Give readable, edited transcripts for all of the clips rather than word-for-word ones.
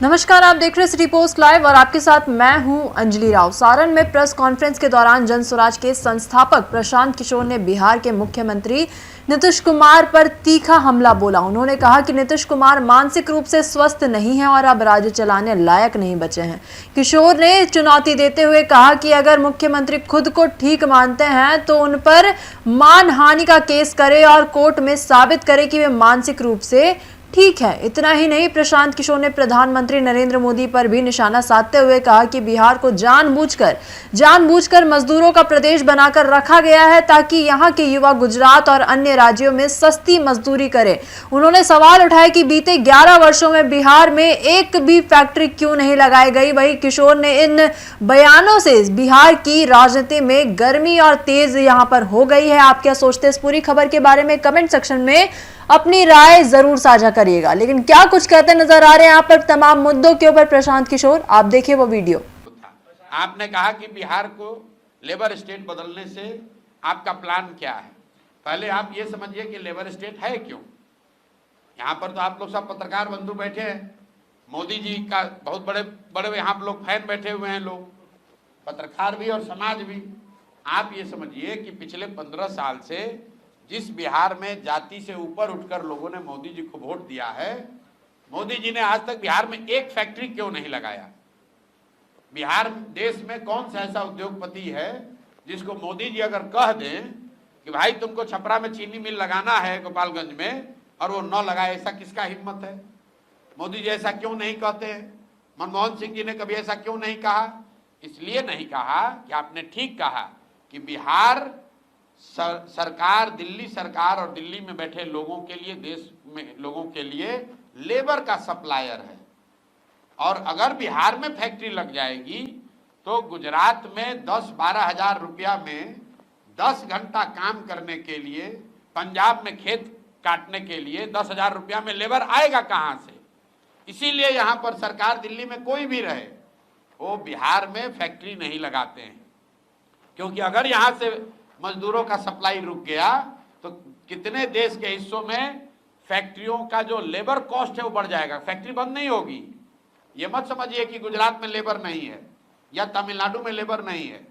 नमस्कार, आप देख रहे हैं सिटी पोस्ट लाइव और आपके साथ मैं हूं अंजलि राव। सारण में प्रेस कॉन्फ्रेंस के दौरान जन स्वराज के संस्थापक प्रशांत किशोर ने बिहार के मुख्यमंत्री नीतीश कुमार पर तीखा हमला बोला। उन्होंने कहा कि नीतीश कुमार मानसिक रूप से स्वस्थ नहीं हैं और अब राज्य चलाने लायक नहीं बचे हैं। किशोर ने चुनौती देते हुए कहा कि अगर मुख्यमंत्री खुद को ठीक मानते हैं तो उन पर मानहानि का केस करे और कोर्ट में साबित करे कि वे मानसिक रूप से ठीक है। इतना ही नहीं, प्रशांत किशोर ने प्रधानमंत्री नरेंद्र मोदी पर भी निशाना साधते हुए कहा कि बिहार को जानबूझकर मजदूरों का प्रदेश बनाकर रखा गया है ताकि यहां के युवा गुजरात और अन्य राज्यों में सस्ती मजदूरी करें। उन्होंने सवाल उठाया कि बीते 11 वर्षों में बिहार में एक भी फैक्ट्री क्यों नहीं लगाई गई। वहीं किशोर ने इन बयानों से बिहार की राजनीति में गर्मी और तेज यहां पर हो गई है। आप क्या सोचते हैं इस पूरी खबर के बारे में? कमेंट सेक्शन में अपनी राय जरूर साझा करिएगा। लेकिन क्या कुछ कहते नजर आ रहे हैं यहाँ पर तमाम मुद्दों के ऊपर प्रशांत किशोर, आप देखिए वो वीडियो। आपने कहा कि बिहार को लेबर स्टेट बदलने से आपका प्लान क्या है। पहले आप ये समझिए कि लेबर स्टेट है क्यों। यहाँ पर तो आप लोग सब पत्रकार बंधु बैठे हैं, मोदी जी का बहुत बड़े बड़े यहाँ पर लोग फैन बैठे हुए हैं, लोग पत्रकार भी और समाज भी। आप ये समझिए कि पिछले 15 साल से जिस बिहार में जाति से ऊपर उठकर लोगों ने मोदी जी को वोट दिया है, मोदी जी ने आज तक बिहार में एक फैक्ट्री क्यों नहीं लगाया। बिहार देश में कौन सा ऐसा उद्योगपति है जिसको मोदी जी अगर कह दें कि भाई तुमको छपरा में चीनी मिल लगाना है गोपालगंज में, और वो न लगाए, ऐसा किसका हिम्मत है। मोदी जी ऐसा क्यों नहीं कहते हैं। मनमोहन सिंह जी ने कभी ऐसा क्यों नहीं कहा। इसलिए नहीं कहा कि आपने ठीक कहा कि बिहार सरकार, दिल्ली सरकार और दिल्ली में बैठे लोगों के लिए, देश में लोगों के लिए लेबर का सप्लायर है। और अगर बिहार में फैक्ट्री लग जाएगी तो गुजरात में 10-12 हजार रुपया में 10 घंटा काम करने के लिए, पंजाब में खेत काटने के लिए 10,000 रुपया में लेबर आएगा कहां से। इसीलिए यहां पर सरकार, दिल्ली में कोई भी रहे, वो बिहार में फैक्ट्री नहीं लगाते हैं। क्योंकि अगर यहां से मजदूरों का सप्लाई रुक गया तो कितने देश के हिस्सों में फैक्ट्रियों का जो लेबर कॉस्ट है वो बढ़ जाएगा। फैक्ट्री बंद नहीं होगी। ये मत समझिए कि गुजरात में लेबर नहीं है या तमिलनाडु में लेबर नहीं है।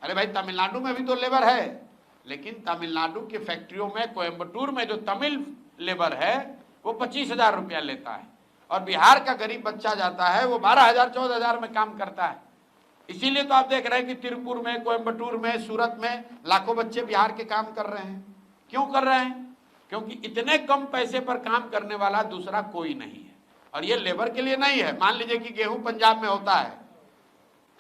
अरे भाई, तमिलनाडु में भी तो लेबर है, लेकिन तमिलनाडु की फैक्ट्रियों में, कोयम्बटूर में जो तमिल लेबर है वो 25,000 रुपया लेता है, और बिहार का गरीब बच्चा जाता है वो 12,000-14,000 में काम करता है। इसीलिए तो आप देख रहे हैं कि तिरुपुर में, कोयम्बटूर में, सूरत में लाखों बच्चे बिहार के काम कर रहे हैं। क्यों कर रहे हैं? क्योंकि इतने कम पैसे पर काम करने वाला दूसरा कोई नहीं है। और ये लेबर के लिए नहीं है। मान लीजिए कि गेहूं पंजाब में होता है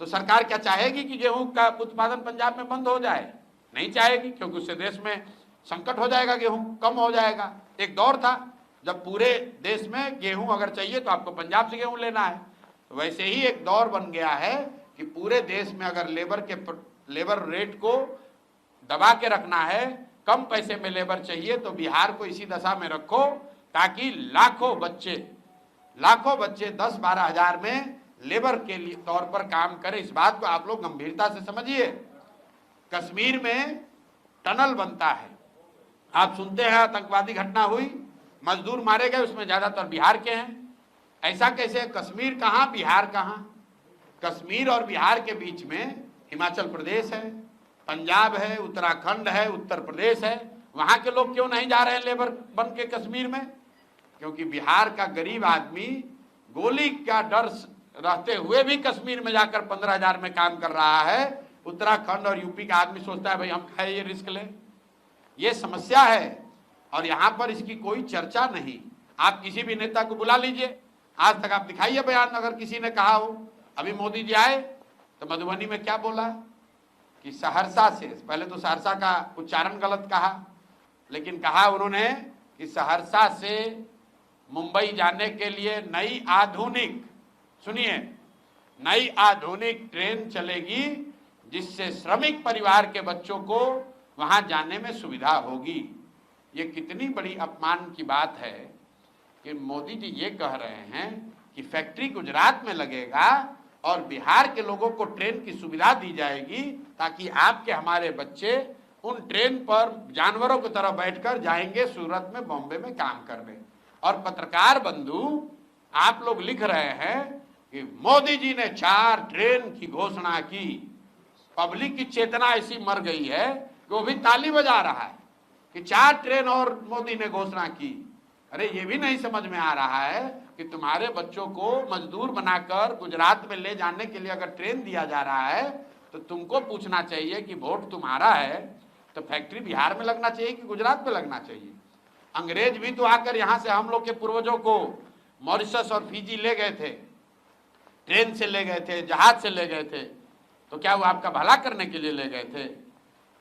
तो सरकार क्या चाहेगी कि गेहूं का उत्पादन पंजाब में बंद हो जाए? नहीं चाहेगी, क्योंकि उससे देश में संकट हो जाएगा, गेहूं कम हो जाएगा। एक दौर था जब पूरे देश में गेहूं अगर चाहिए तो आपको पंजाब से गेहूं लेना है। तो वैसे ही एक दौर बन गया है कि पूरे देश में अगर लेबर रेट को दबा के रखना है, कम पैसे में लेबर चाहिए, तो बिहार को इसी दशा में रखो ताकि लाखों बच्चे 10-12 हजार में लेबर के लिए तौर पर काम करें। इस बात को आप लोग गंभीरता से समझिए। कश्मीर में टनल बनता है, आप सुनते हैं आतंकवादी घटना हुई, मजदूर मारे गए, उसमें ज्यादातर बिहार के हैं। ऐसा कैसे? कश्मीर कहां, बिहार कहां? कश्मीर और बिहार के बीच में हिमाचल प्रदेश है, पंजाब है, उत्तराखंड है, उत्तर प्रदेश है। वहां के लोग क्यों नहीं जा रहे हैं लेबर बन के कश्मीर में? क्योंकि बिहार का गरीब आदमी गोली का डर रहते हुए भी कश्मीर में जाकर 15,000 में काम कर रहा है। उत्तराखंड और यूपी का आदमी सोचता है भाई हम खाए, ये रिस्क लें। ये समस्या है और यहाँ पर इसकी कोई चर्चा नहीं। आप किसी भी नेता को बुला लीजिए, आज तक आप दिखाइए बयान अगर किसी ने कहा हो। अभी मोदी जी आए तो मधुबनी में क्या बोला कि सहरसा से, पहले तो सहरसा का उच्चारण गलत कहा, लेकिन कहा उन्होंने कि सहरसा से मुंबई जाने के लिए नई आधुनिक, सुनिए, नई आधुनिक ट्रेन चलेगी जिससे श्रमिक परिवार के बच्चों को वहां जाने में सुविधा होगी। ये कितनी बड़ी अपमान की बात है कि मोदी जी ये कह रहे हैं कि फैक्ट्री गुजरात में लगेगा और बिहार के लोगों को ट्रेन की सुविधा दी जाएगी ताकि आपके हमारे बच्चे उन ट्रेन पर जानवरों की तरह बैठकर जाएंगे सूरत में, बॉम्बे में काम करने। और पत्रकार बंधु आप लोग लिख रहे हैं कि मोदी जी ने 4 ट्रेन की घोषणा की। पब्लिक की चेतना ऐसी मर गई है कि वो भी ताली बजा रहा है कि 4 ट्रेन और मोदी ने घोषणा की। अरे ये भी नहीं समझ में आ रहा है कि तुम्हारे बच्चों को मजदूर बनाकर गुजरात में ले जाने के लिए अगर ट्रेन दिया जा रहा है तो तुमको पूछना चाहिए कि वोट तुम्हारा है तो फैक्ट्री बिहार में लगना चाहिए कि गुजरात में लगना चाहिए। अंग्रेज भी तो आकर यहाँ से हम लोग के पूर्वजों को मॉरिशस और फिजी ले गए थे, ट्रेन से ले गए थे, जहाज से ले गए थे, तो क्या वो आपका भला करने के लिए ले गए थे?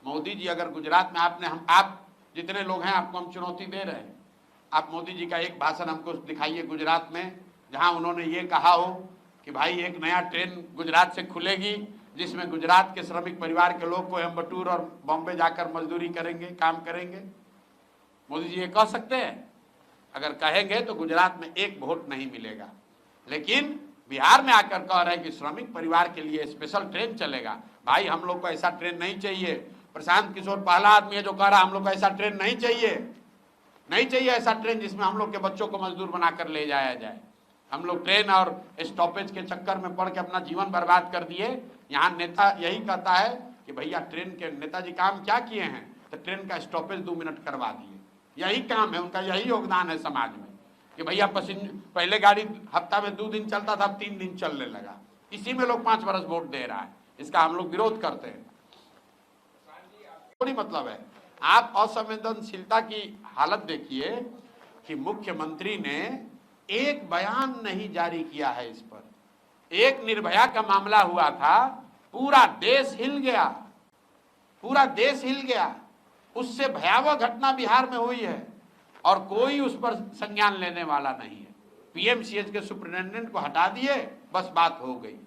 मोदी जी अगर गुजरात में आप जितने लोग हैं आपको हम चुनौती दे रहे हैं, आप मोदी जी का एक भाषण हमको दिखाइए गुजरात में जहां उन्होंने ये कहा हो कि भाई एक नया ट्रेन गुजरात से खुलेगी जिसमें गुजरात के श्रमिक परिवार के लोग कोयम्बटूर और बॉम्बे जाकर मजदूरी करेंगे, काम करेंगे। मोदी जी ये कह सकते हैं? अगर कहेंगे तो गुजरात में एक वोट नहीं मिलेगा। लेकिन बिहार में आकर कह रहे हैं कि श्रमिक परिवार के लिए स्पेशल ट्रेन चलेगा। भाई हम लोग को ऐसा ट्रेन नहीं चाहिए। प्रशांत किशोर पहला आदमी है जो कह रहा हम लोग को ऐसा ट्रेन नहीं चाहिए, नहीं चाहिए ऐसा ट्रेन जिसमें हम लोग के बच्चों को मजदूर बनाकर ले जाया जाए। हम लोग ट्रेन और स्टॉपेज के चक्कर में पड़ के अपना जीवन बर्बाद कर दिए। यहाँ नेता यही कहता है कि भैया ट्रेन के नेताजी काम क्या किए हैं, तो ट्रेन का स्टॉपेज 2 मिनट करवा दिए। यही काम है उनका, यही योगदान है समाज में कि भैया पहले गाड़ी हफ्ता में 2 दिन चलता था, अब 3 दिन चलने लगा। इसी में लोग 5 बरस वोट दे रहा है, इसका हम लोग विरोध करते हैं। थोड़ी मतलब है, आप असंवेदनशीलता की हालत देखिए कि मुख्यमंत्री ने एक बयान नहीं जारी किया है इस पर। एक निर्भया का मामला हुआ था, पूरा देश हिल गया, पूरा देश हिल गया। उससे भयावह घटना बिहार में हुई है और कोई उस पर संज्ञान लेने वाला नहीं है। पीएमसीएच के सुपरिटेंडेंट को हटा दिए, बस बात हो गई।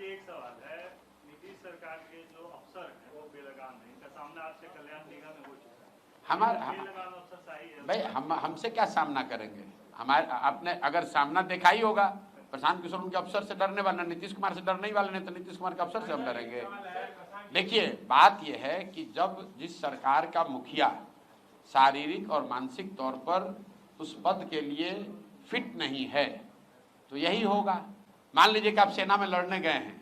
एक सवाल है, नीतीश सरकार के जो अफसर हैं वो बेलगाम है, इनका सामना आपसे कल्याण निगम में हो चुका है। हमारा बेलगाम अफसर सही है भाई, हमसे क्या सामना करेंगे? हमारे आपने अगर सामना देखा ही होगा, प्रशांत किशोर उनके अफसर से डरने वाला, नीतीश कुमार से डरने वाले नहीं, तो नीतीश कुमार के अफसर से हम डरेंगे? देखिए बात यह है कि जब जिस सरकार का मुखिया शारीरिक और मानसिक तौर पर उस पद के लिए फिट नहीं है तो यही होगा। मान लीजिए कि आप सेना में लड़ने गए हैं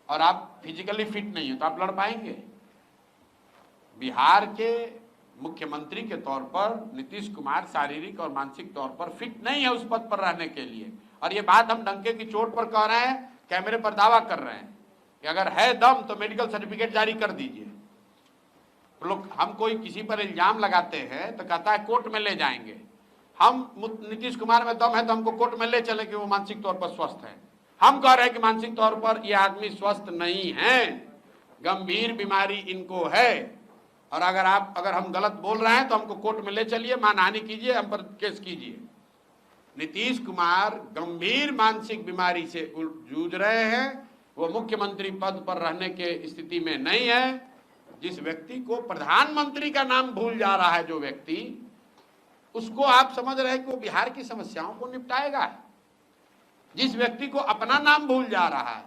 और आप फिजिकली फिट नहीं हो तो आप लड़ पाएंगे? बिहार के मुख्यमंत्री के तौर पर नीतीश कुमार शारीरिक और मानसिक तौर पर फिट नहीं है उस पद पर रहने के लिए। और ये बात हम डंके की चोट पर कह रहे हैं, कैमरे पर दावा कर रहे हैं कि अगर है दम तो मेडिकल सर्टिफिकेट जारी कर दीजिए। तो लोग हम कोई किसी पर इल्जाम लगाते हैं तो कहता है कोर्ट में ले जाएंगे। हम नीतीश कुमार में दम है तो हमको कोर्ट में ले चले कि वो मानसिक तौर पर स्वस्थ है। हम कह रहे हैं कि मानसिक तौर पर ये आदमी स्वस्थ नहीं है, गंभीर बीमारी इनको है। और अगर हम गलत बोल रहे हैं तो हमको कोर्ट में ले चलिए, मानहानि कीजिए, हम पर केस कीजिए। नीतीश कुमार गंभीर मानसिक बीमारी से जूझ रहे हैं, वो मुख्यमंत्री पद पर रहने के स्थिति में नहीं है। जिस व्यक्ति को प्रधानमंत्री का नाम भूल जा रहा है, जो व्यक्ति, उसको आप समझ रहे हैं कि वो बिहार की समस्याओं को निपटाएगा। जिस व्यक्ति को अपना नाम भूल जा रहा है,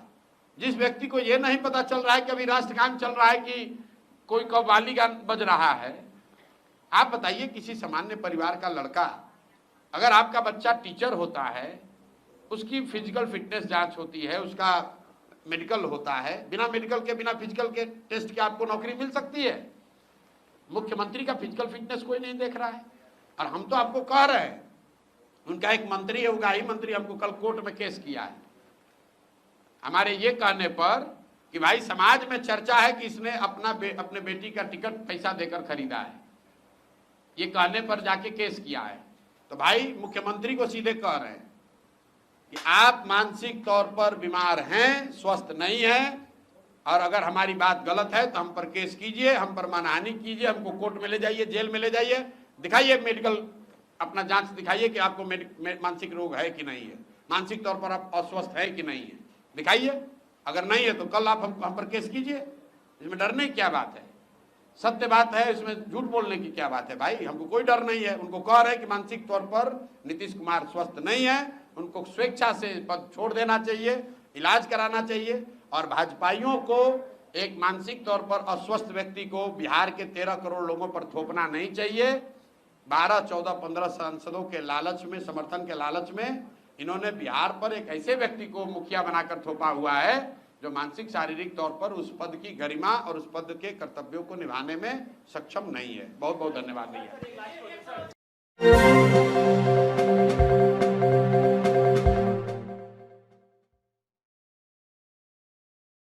जिस व्यक्ति को ये नहीं पता चल रहा है कि अभी राष्ट्रगान चल रहा है कि कोई कव्वाली गान बज रहा है। आप बताइए, किसी सामान्य परिवार का लड़का, अगर आपका बच्चा टीचर होता है, उसकी फिजिकल फिटनेस जांच होती है, उसका मेडिकल होता है, बिना मेडिकल के, बिना फिजिकल के टेस्ट के आपको नौकरी मिल सकती है। मुख्यमंत्री का फिजिकल फिटनेस कोई नहीं देख रहा है। और हम तो आपको कह रहे हैं, उनका एक मंत्री है, उगाही मंत्री, हमको कल कोर्ट में केस किया है हमारे ये कहने पर कि भाई समाज में चर्चा है कि इसने अपने बेटी का टिकट पैसा देकर खरीदा है। ये कहने पर जाके केस किया है। तो भाई मुख्यमंत्री को सीधे कह रहे हैं कि आप मानसिक तौर पर बीमार हैं, स्वस्थ नहीं हैं, और अगर हमारी बात गलत है तो हम पर केस कीजिए, हम पर मानहानि कीजिए, हमको कोर्ट में ले जाइए, जेल में ले जाइए, दिखाइए मेडिकल अपना जांच दिखाइए कि आपको मानसिक रोग है कि नहीं है, मानसिक तौर पर आप अस्वस्थ है कि नहीं है, दिखाइए। अगर नहीं है तो कल आप हम पर केस कीजिए। इसमें डरने की क्या बात है? सत्य बात है, इसमें झूठ बोलने की क्या बात है? भाई हमको कोई डर नहीं है। उनको कह रहे हैं कि मानसिक तौर पर नीतीश कुमार स्वस्थ नहीं है, उनको स्वेच्छा से पद छोड़ देना चाहिए, इलाज कराना चाहिए। और भाजपाइयों को एक मानसिक तौर पर अस्वस्थ व्यक्ति को बिहार के 13 करोड़ लोगों पर थोपना नहीं चाहिए। 12, 14, 15 सांसदों के लालच में, समर्थन के लालच में इन्होंने बिहार पर एक ऐसे व्यक्ति को मुखिया बनाकर थोपा हुआ है जो मानसिक शारीरिक तौर पर उस पद की गरिमा और उस पद के कर्तव्यों को निभाने में सक्षम नहीं है। बहुत बहुत धन्यवाद।